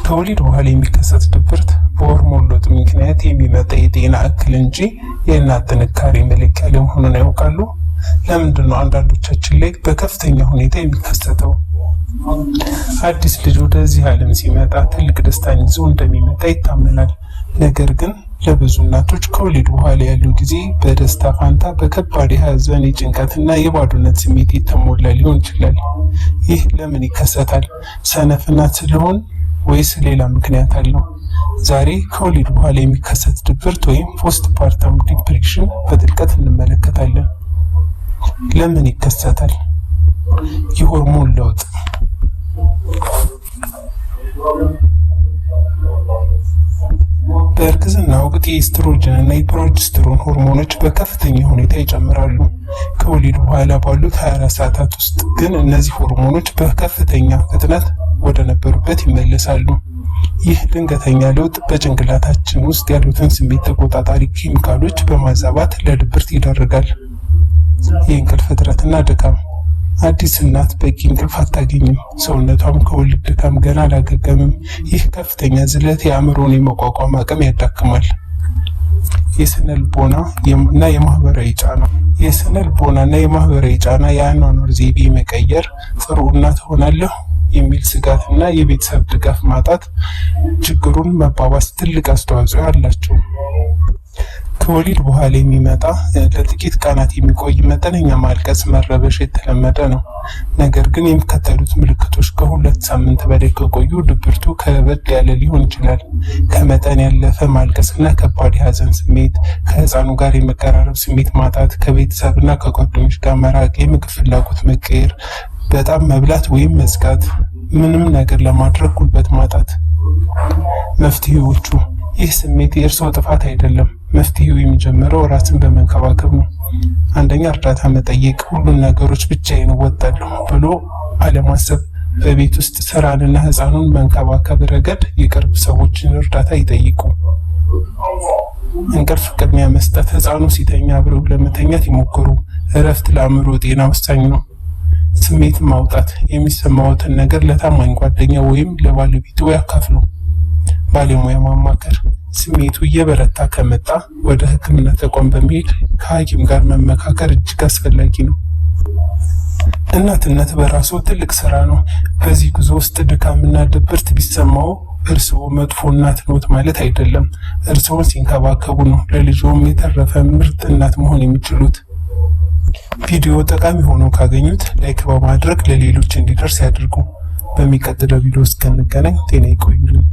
ከወሊድ በኋላ የሚከሰት ድብርት በሆርሞን ለውጥ ምክንያት የሚመጣ የጤና እክል እንጂ የእናት ጥንካሬ መለኪያ ለመሆኑን ያውቃሉ? ለምንድን ነው አንዳንዶቻችን ላይ በከፍተኛ ሁኔታ የሚከሰተው? አዲስ ልጅ ወደዚህ ዓለም ሲመጣ ትልቅ ደስታን ይዞ እንደሚመጣ ይታመናል። ነገር ግን ለብዙ እናቶች ከወሊድ በኋላ ያለው ጊዜ በደስታ ፋንታ በከባድ የሐዘን፣ የጭንቀትና የባዶነት ስሜት የተሞላ ሊሆን ይችላል። ይህ ለምን ይከሰታል? ሰነፍ እናት ስለሆን ወይስ ሌላ ምክንያት አለው? ዛሬ ከወሊድ በኋላ የሚከሰት ድብርት ወይም ፖስት ፓርተም ዲፕሬሽን በጥልቀት እንመለከታለን። ለምን ይከሰታል? የሆርሞን ለውጥ። በእርግዝና ወቅት የኤስትሮጅን እና የፕሮጀስትሮን ሆርሞኖች በከፍተኛ ሁኔታ ይጨምራሉ። ከወሊድ በኋላ ባሉት 24 ሰዓታት ውስጥ ግን እነዚህ ሆርሞኖች በከፍተኛ ፍጥነት ወደ ነበሩበት ይመለሳሉ። ይህ ድንገተኛ ለውጥ በጭንቅላታችን ውስጥ ያሉትን ስሜት ተቆጣጣሪ ኬሚካሎች በማዛባት ለድብርት ይዳርጋል። የእንቅልፍ እጥረትና ድካም። አዲስ እናት በቂ እንቅልፍ አታገኝም። ሰውነቷም ከወሊድ ድካም ገና አላገገምም። ይህ ከፍተኛ ዝለት የአእምሮን የመቋቋም አቅም ያዳክማል። የስነ ልቦና እና የማህበራዊ ጫና። የስነ ልቦና እና የማህበራዊ ጫና የአኗኗር ዘይቤ መቀየር፣ ጥሩ እናት ሆናለሁ የሚል ስጋት እና የቤተሰብ ድጋፍ ማጣት ችግሩን መባባስ ትልቅ አስተዋጽኦ አላቸው። ከወሊድ በኋላ የሚመጣ ለጥቂት ቀናት የሚቆይ መጠነኛ ማልቀስ፣ መረበሽ የተለመደ ነው። ነገር ግን የሚከተሉት ምልክቶች ከ2 ሳምንት በላይ ከቆዩ ድብርቱ ከበድ ያለ ሊሆን ይችላል። ከመጠን ያለፈ ማልቀስና ከባድ የሐዘን ስሜት፣ ከህፃኑ ጋር የመቀራረብ ስሜት ማጣት፣ ከቤተሰብና ከጓደኞች ጋር መራቅ፣ የምግብ ፍላጎት መቀየር፣ በጣም መብላት ወይም መዝጋት፣ ምንም ነገር ለማድረግ ጉልበት ማጣት። መፍትሄዎቹ። ይህ ስሜት የእርስዎ ጥፋት አይደለም። መፍትሄው የሚጀምረው ራስን በመንከባከብ ነው። አንደኛ፣ እርዳታ መጠየቅ። ሁሉን ነገሮች ብቻዬን እወጣለሁ ብሎ አለማሰብ። በቤት ውስጥ ስራንና ህፃኑን መንከባከብ ረገድ የቅርብ ሰዎችን እርዳታ ይጠይቁ። እንቅልፍ ቅድሚያ መስጠት። ህፃኑ ሲተኛ አብረው ለመተኛት ይሞክሩ። እረፍት ለአእምሮ ጤና ወሳኝ ነው። ስሜት ማውጣት። የሚሰማዎትን ነገር ለታማኝ ጓደኛ ወይም ለባለቤቱ ያካፍሉ። ባለሙያ ማማከር። ስሜቱ እየበረታ ከመጣ ወደ ሕክምና ተቋም በመሄድ ከሐኪም ጋር መመካከር እጅግ አስፈላጊ ነው። እናትነት በራሱ ትልቅ ስራ ነው። በዚህ ጉዞ ውስጥ ድካምና ድብርት ቢሰማው እርስዎ መጥፎ እናት ኖት ማለት አይደለም። እርስዎን ሲንከባከቡ ነው ለልጆም የተረፈ ምርጥ እናት መሆን የሚችሉት። ቪዲዮ ጠቃሚ ሆኖ ካገኙት ላይክ በማድረግ ለሌሎች እንዲደርስ ያድርጉ። በሚቀጥለው ቪዲዮ እስከንገናኝ ጤና ይቆዩልኝ።